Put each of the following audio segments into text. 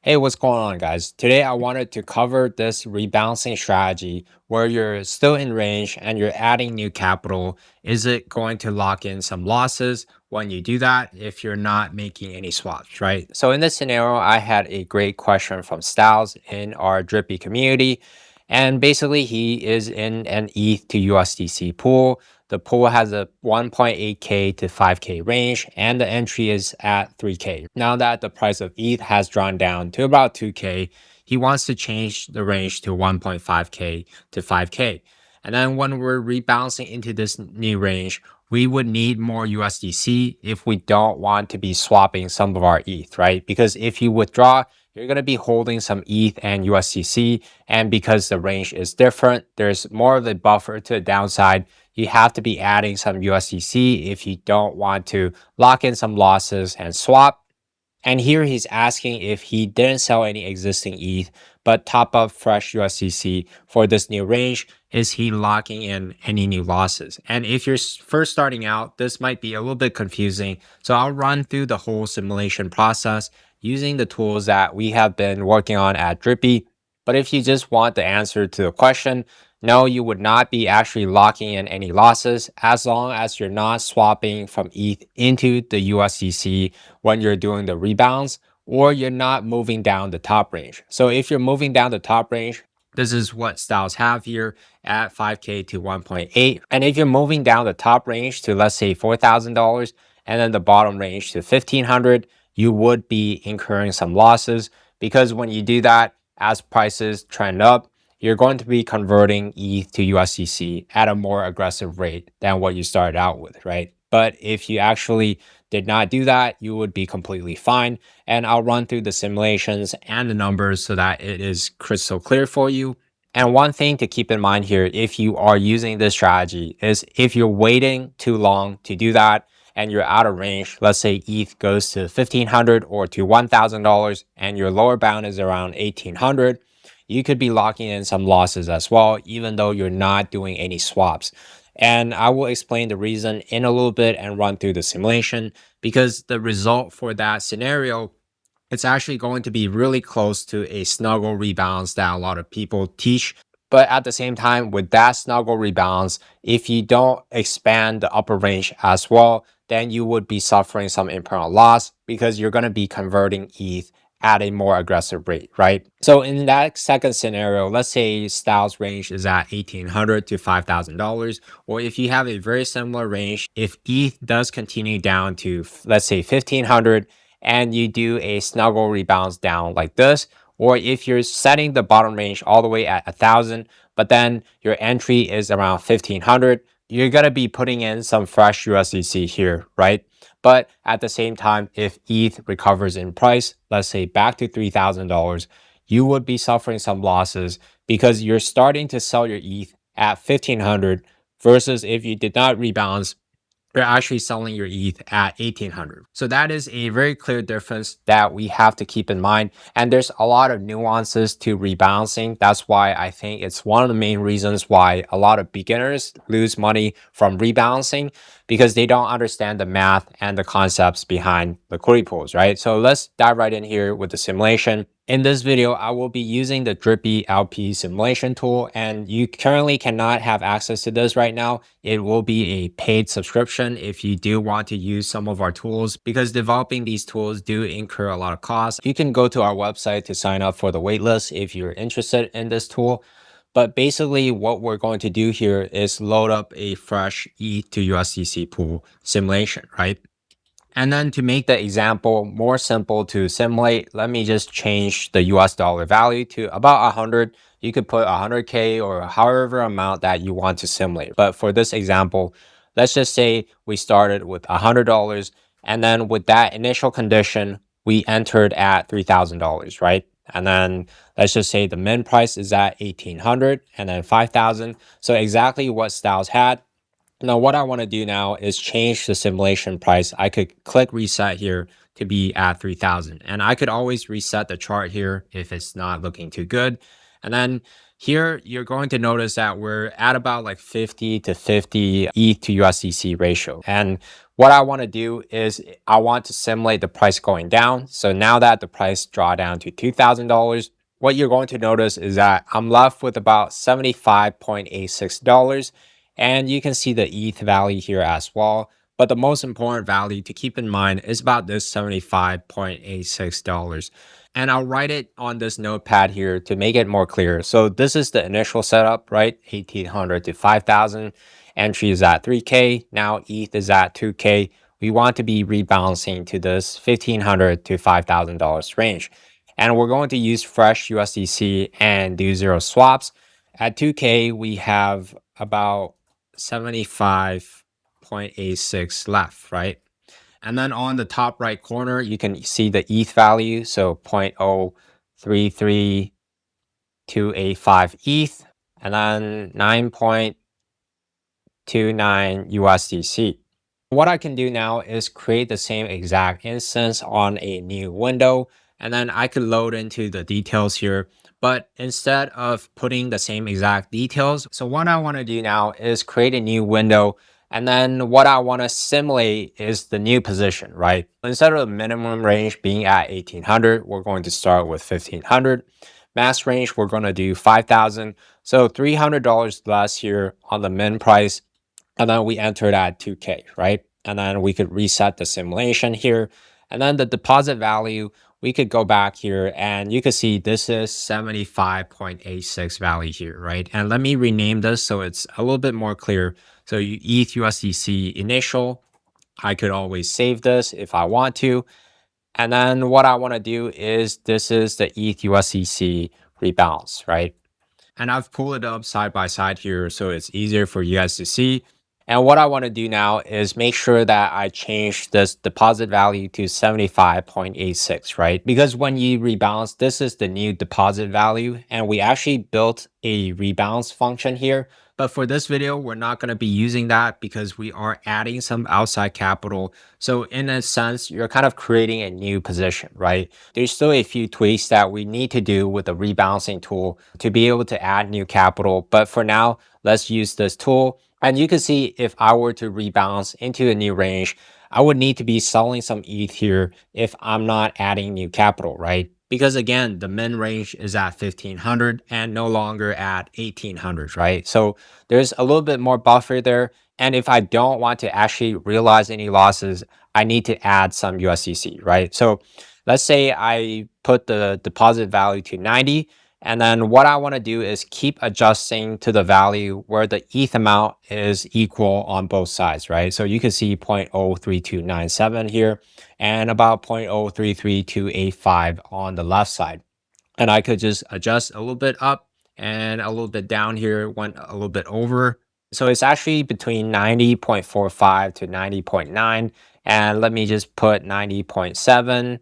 Hey, what's going on, guys? Today I wanted to cover this rebalancing strategy where you're still in range and you're adding new capital. Is it going to lock in some losses when you do that if you're not making any swaps, right? So in this scenario, I had a great question from Styles in our Drippy community. And basically, he is in an ETH to USDC pool. The pool has a 1.8K to 5K range, and the entry is at 3K. Now that the price of ETH has drawn down to about 2K, he wants to change the range to 1.5K to 5K. And then when we're rebalancing into this new range, we would need more USDC if we don't want to be swapping some of our ETH, right? Because if you withdraw, you're going to be holding some ETH and USDC. And because the range is different, there's more of a buffer to the downside. You have to be adding some USDC if you don't want to lock in some losses and swap. And here he's asking if he didn't sell any existing ETH, but top up fresh USDC for this new range, is he locking in any new losses? And if you're first starting out, this might be a little bit confusing. So I'll run through the whole simulation process using the tools that we have been working on at Drippy. But if you just want the answer to the question, no, you would not be actually locking in any losses as long as you're not swapping from ETH into the USDC when you're doing the rebounds, or you're not moving down the top range. So if you're moving down the top range, this is what styles have here at 5K to 1.8. And if you're moving down the top range to, let's say, $4,000 and then the bottom range to 1,500, you would be incurring some losses, because when you do that, as prices trend up, you're going to be converting ETH to USDC at a more aggressive rate than what you started out with, right? But if you actually did not do that, you would be completely fine. And I'll run through the simulations and the numbers so that it is crystal clear for you. And one thing to keep in mind here, if you are using this strategy, is if you're waiting too long to do that and you're out of range, let's say ETH goes to 1,500 or to $1,000 and your lower bound is around 1,800, you could be locking in some losses as well, even though you're not doing any swaps. And I will explain the reason in a little bit and run through the simulation, because the result for that scenario, it's actually going to be really close to a snuggle rebalance that a lot of people teach. But at the same time, with that snuggle rebalance, if you don't expand the upper range as well, then you would be suffering some impermanent loss, because you're going to be converting ETH at a more aggressive rate, right? So in that second scenario, let's say styles range is at $1,800 to $5,000, or if you have a very similar range, if ETH does continue down to, let's say, 1,500, and you do a snuggle rebalance down like this, or if you're setting the bottom range all the way at 1,000, but then your entry is around 1,500, you're going to be putting in some fresh USDC here, right? But at the same time, if ETH recovers in price, let's say back to $3,000, you would be suffering some losses, because you're starting to sell your ETH at 1,500 versus if you did not rebalance, you're actually selling your ETH at 1,800. So that is a very clear difference that we have to keep in mind. And there's a lot of nuances to rebalancing. That's why I think it's one of the main reasons why a lot of beginners lose money from rebalancing, because they don't understand the math and the concepts behind liquidity pools, right? So let's dive right in here with the simulation. In this video, I will be using the Drippy LP simulation tool, and you currently cannot have access to this right now. It will be a paid subscription if you do want to use some of our tools, because developing these tools do incur a lot of costs. You can go to our website to sign up for the waitlist if you're interested in this tool. But basically what we're going to do here is load up a fresh ETH to USDC pool simulation, right? And then to make the example more simple to simulate, let me just change the US dollar value to about 100. You could put 100K or however amount that you want to simulate. But for this example, let's just say we started with $100. And then with that initial condition, we entered at $3,000, right? And then let's just say the min price is at 1,800 and then 5,000. So exactly what Styles had. Now, what I want to do now is change the simulation price. I could click reset here to be at 3,000. And I could always reset the chart here if it's not looking too good. And then here, you're going to notice that we're at about like 50 to 50 ETH to USDC ratio. And What I want to do is I want to simulate the price going down. So now that the price draw down to $2,000, what you're going to notice is that I'm left with about $75.86. And you can see the ETH value here as well. But the most important value to keep in mind is about this $75.86. And I'll write it on this notepad here to make it more clear. So this is the initial setup, right? 1800 to 5000. Entry is at 3K. Now ETH is at 2K. We want to be rebalancing to this $1,500 to $5,000 range. And we're going to use fresh USDC and do zero swaps. At 2K, we have about 75.86 left, right? And then on the top right corner, you can see the ETH value. So 0.033285 ETH, and then 9.29 USDC. What I can do now is create the same exact instance on a new window, and then I could load into the details here. But instead of putting the same exact details, so what I want to do now is create a new window. And then what I want to simulate is the new position, right? Instead of the minimum range being at 1800, we're going to start with 1500. Max range, we're going to do 5000. So $300 less here on the min price, and then we entered at 2K, right? And then we could reset the simulation here. And then the deposit value, we could go back here and you could see this is 75.86 value here, right? And let me rename this so it's a little bit more clear. So you ETH USDC initial, I could always save this if I want to. And then what I want to do is this is the ETH USDC rebalance, right? And I've pulled it up side by side here so it's easier for you guys to see. And what I want to do now is make sure that I change this deposit value to 75.86, right? Because when you rebalance, this is the new deposit value, and we actually built a rebalance function here. But for this video, we're not going to be using that because we are adding some outside capital. So in a sense, you're kind of creating a new position, right? There's still a few tweaks that we need to do with the rebalancing tool to be able to add new capital. But for now, let's use this tool. And you can see if I were to rebalance into a new range, I would need to be selling some ETH here if I'm not adding new capital, right? Because again, the min range is at 1500 and no longer at 1800, right? So there's a little bit more buffer there. And if I don't want to actually realize any losses, I need to add some USDC, right? So let's say I put the deposit value to 90. And then what I want to do is keep adjusting to the value where the ETH amount is equal on both sides, right? So you can see 0.03297 here and about 0.033285 on the left side. And I could just adjust a little bit up and a little bit down here, went a little bit over. So it's actually between 90.45 to 90.9. And let me just put 90.7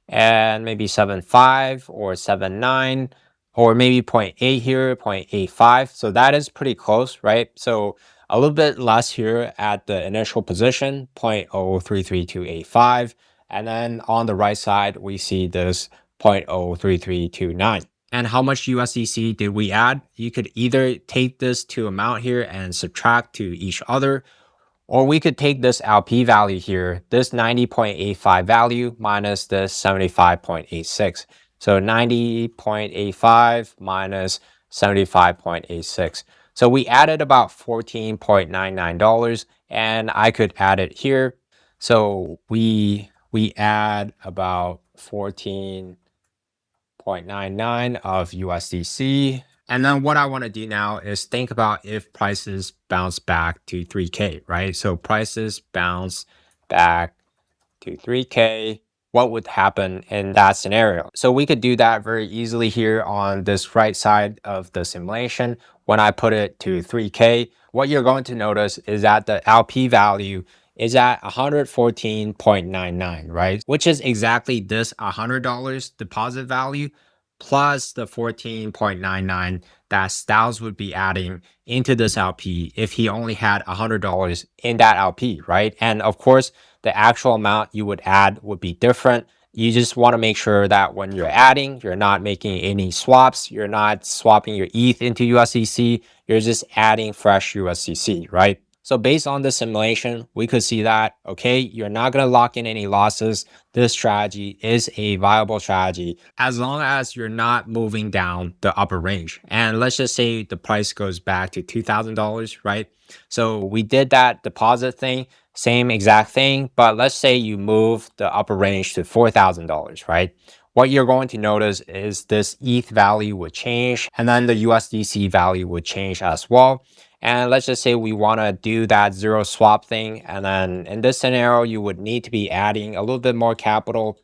and maybe 7.5 or 7.9 or maybe zero point 0.8 here, 0.85. So that is pretty close, right? So a little bit less here at the initial position, 0.033285. And then on the right side, we see this 0.03329. And how much USDC did we add? You could either take this to amount here and subtract to each other, or we could take this LP value here, this 90.85 value minus this 75.86. So 90.85 minus 75.86. So we added about $14.99, and I could add it here. So we add about 14.99 of USDC. And then what I want to do now is think about if prices bounce back to 3K, right? So prices bounce back to 3K, what would happen in that scenario? So we could do that very easily here on this right side of the simulation. When I put it to 3K, what you're going to notice is that the LP value is at 114.99, right? Which is exactly this $100 deposit value plus the 14.99 that Styles would be adding into this LP if he only had $100 in that LP, right? And of course, the actual amount you would add would be different. You just want to make sure that when you're adding, you're not making any swaps. You're not swapping your ETH into USDC. You're just adding fresh USDC, right? So based on the simulation, we could see that, okay, you're not going to lock in any losses. This strategy is a viable strategy as long as you're not moving down the upper range. And let's just say the price goes back to $2,000, right? So we did that deposit thing, same exact thing, but let's say you move the upper range to $4,000, right? What you're going to notice is this ETH value would change, and then the USDC value would change as well. And let's just say we want to do that zero swap thing. And then in this scenario, you would need to be adding a little bit more capital.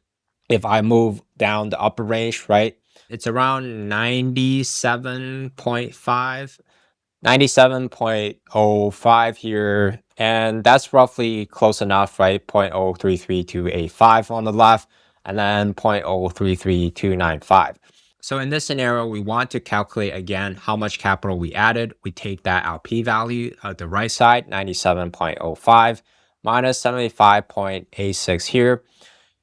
If I move down the upper range, right? It's around 97.5, 97.05 here. And that's roughly close enough, right? 0.033285 on the left, and then 0.033295. So in this scenario, we want to calculate again how much capital we added. We take that LP value at the right side, 97.05 minus 75.86 here.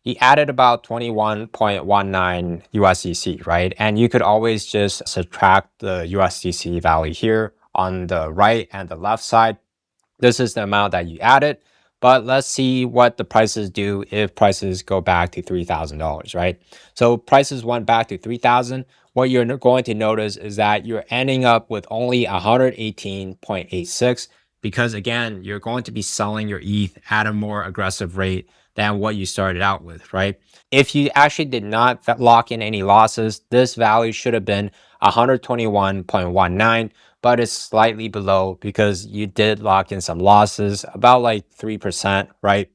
He added about 21.19 USDC, right? And you could always just subtract the USDC value here on the right and the left side. This is the amount that you added. But let's see what the prices do if prices go back to $3,000, right? So prices went back to 3,000. What you're going to notice is that you're ending up with only 118.86 because again, you're going to be selling your ETH at a more aggressive rate than what you started out with, right? If you actually did not lock in any losses, this value should have been 121.19, but it's slightly below because you did lock in some losses, about like 3%, right?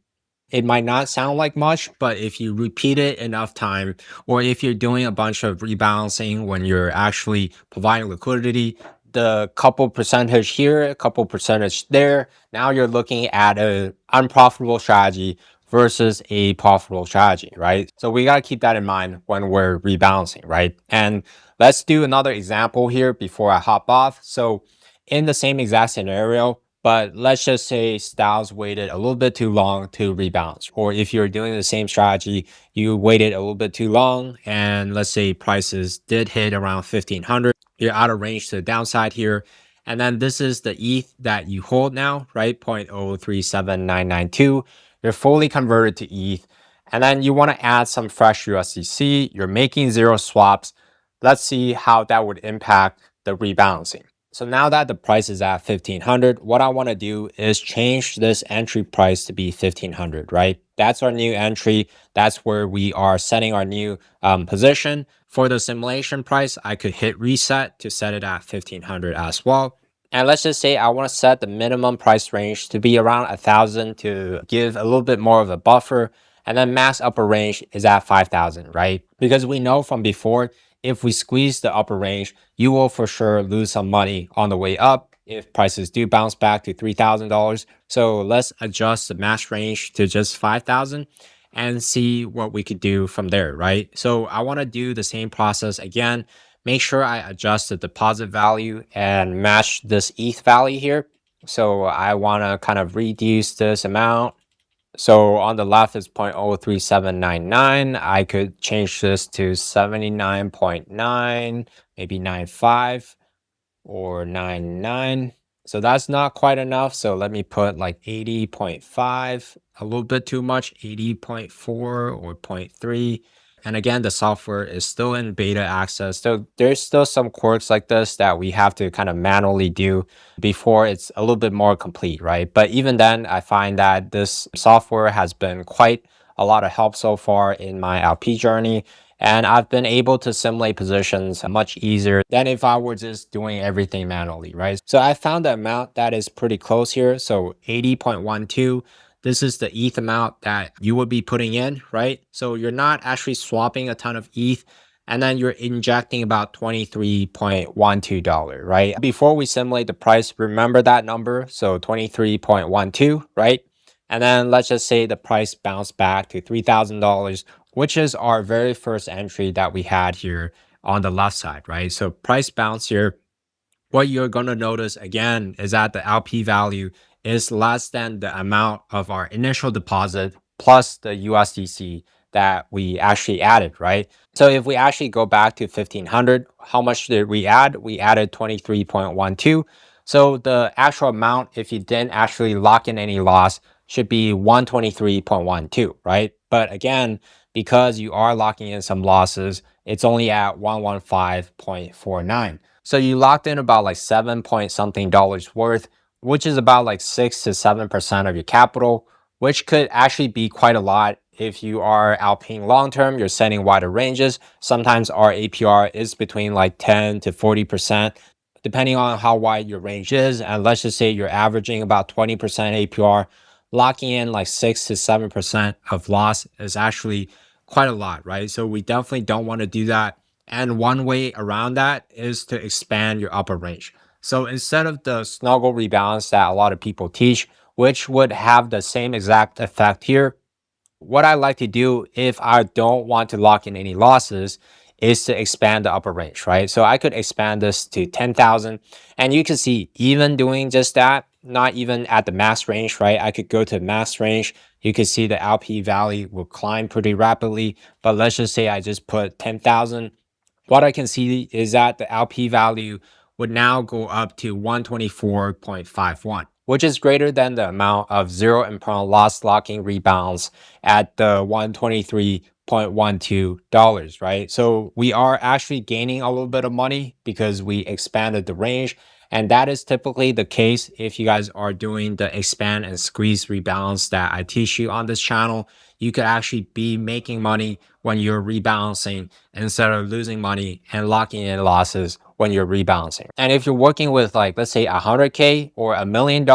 It might not sound like much, but if you repeat it enough time, or if you're doing a bunch of rebalancing when you're actually providing liquidity, the couple percentage here, a couple percentage there, now you're looking at a unprofitable strategy versus a profitable strategy, right? So we got to keep that in mind when we're rebalancing, right? And let's do another example here before I hop off. So in the same exact scenario, but let's just say Styles waited a little bit too long to rebalance. Or if you're doing the same strategy, you waited a little bit too long, and let's say prices did hit around 1500. You're out of range to the downside here. And then this is the ETH that you hold now, right? 0.037992. You're fully converted to ETH. And then you want to add some fresh USDC. You're making zero swaps. Let's see how that would impact the rebalancing. So now that the price is at 1500, what I want to do is change this entry price to be 1500, right? That's our new entry. That's where we are setting our new position. For the simulation price, I could hit reset to set it at 1500 as well. And let's just say I want to set the minimum price range to be around 1000 to give a little bit more of a buffer. And then max upper range is at 5000, right? Because we know from before, if we squeeze the upper range, you will for sure lose some money on the way up if prices do bounce back to $3,000. So let's adjust the max range to just 5,000 and see what we could do from there, right? So I want to do the same process again. Make sure I adjust the deposit value and match this ETH value here. So I want to kind of reduce this amount. So on the left is 0.03799. I could change this to 79.9, maybe 95 or 99. So that's not quite enough. So let me put like 80.5, a little bit too much, 80.4 or zero point 0.3. And again, the software is still in beta access. So there's still some quirks like this that we have to kind of manually do before it's a little bit more complete, right? But even then, I find that this software has been quite a lot of help so far in my LP journey. And I've been able to simulate positions much easier than if I were just doing everything manually, right? So I found the amount that is pretty close here. So 80.12, this is the ETH amount that you would be putting in, right? So you're not actually swapping a ton of ETH, and then you're injecting about $23.12, right? Before we simulate the price, remember that number. So 23.12, right? And then let's just say the price bounced back to $3,000, which is our very first entry that we had here on the left side, right? So price bounce here. What you're going to notice again is that the LP value is less than the amount of our initial deposit plus the USDC that we actually added, right? So if we actually go back to 1500, how much did we add? We added 23.12. So the actual amount, if you didn't actually lock in any loss, should be 123.12, right? But again, because you are locking in some losses, it's only at 115.49. So you locked in about like 7 point something dollars worth, which is about like 6 to 7% of your capital, which could actually be quite a lot if you are outpaying long term, you're setting wider ranges. Sometimes our APR is between like 10 to 40%, depending on how wide your range is. And let's just say you're averaging about 20% APR, locking in like 6 to 7% of loss is actually quite a lot, right? So we definitely don't want to do that. And one way around that is to expand your upper range. So instead of the snuggle rebalance that a lot of people teach, which would have the same exact effect here, what I like to do if I don't want to lock in any losses is to expand the upper range, right? So I could expand this to 10,000, and you can see even doing just that, not even at the max range, right? I could go to max range. You can see the LP value will climb pretty rapidly, but let's just say I just put 10,000. What I can see is that the LP value would now go up to 124.51, which is greater than the amount of zero impermanent loss locking rebounds at the $123.12, right? So we are actually gaining a little bit of money because we expanded the range. And that is typically the case if you guys are doing the expand and squeeze rebalance that I teach you on this channel. You could actually be making money when you're rebalancing instead of losing money and locking in losses when you're rebalancing. And if you're working with like, let's say 100K or $1 million,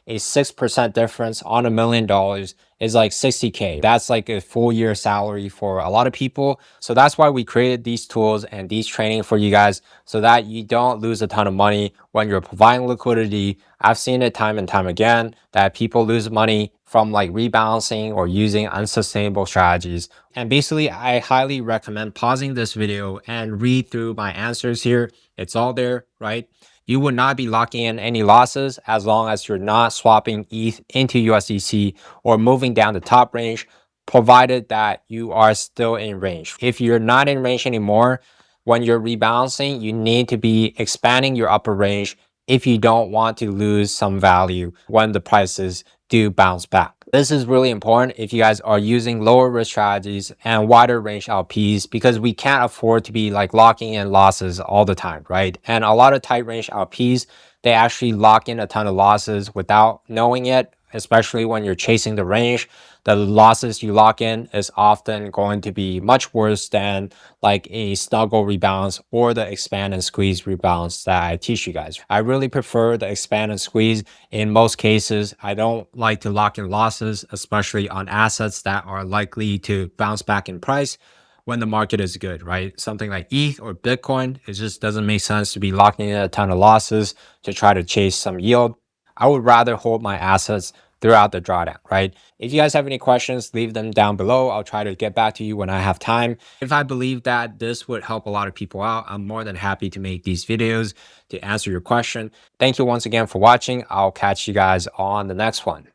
a 6% difference on $1 million is like 60K. That's like a full year salary for a lot of people. So that's why we created these tools and these training for you guys so that you don't lose a ton of money when you're providing liquidity. I've seen it time and time again that people lose money from like rebalancing or using unsustainable strategies. And basically, I highly recommend pausing this video and read through my answers here. It's all there, right? You would not be locking in any losses as long as you're not swapping ETH into USDC or moving down the top range, provided that you are still in range. If you're not in range anymore, when you're rebalancing, you need to be expanding your upper range if you don't want to lose some value when the prices do bounce back. This is really important if you guys are using lower risk strategies and wider range LPs because we can't afford to be like locking in losses all the time, right? And a lot of tight range LPs, they actually lock in a ton of losses without knowing it, especially when you're chasing the range. The losses you lock in is often going to be much worse than like a snuggle rebalance or the expand and squeeze rebalance that I teach you guys. I really prefer the expand and squeeze in most cases. I don't like to lock in losses, especially on assets that are likely to bounce back in price when the market is good, right? Something like ETH or Bitcoin, it just doesn't make sense to be locking in a ton of losses to try to chase some yield. I would rather hold my assets throughout the drawdown, right? If you guys have any questions, leave them down below. I'll try to get back to you when I have time. If I believe that this would help a lot of people out, I'm more than happy to make these videos to answer your question. Thank you once again for watching. I'll catch you guys on the next one.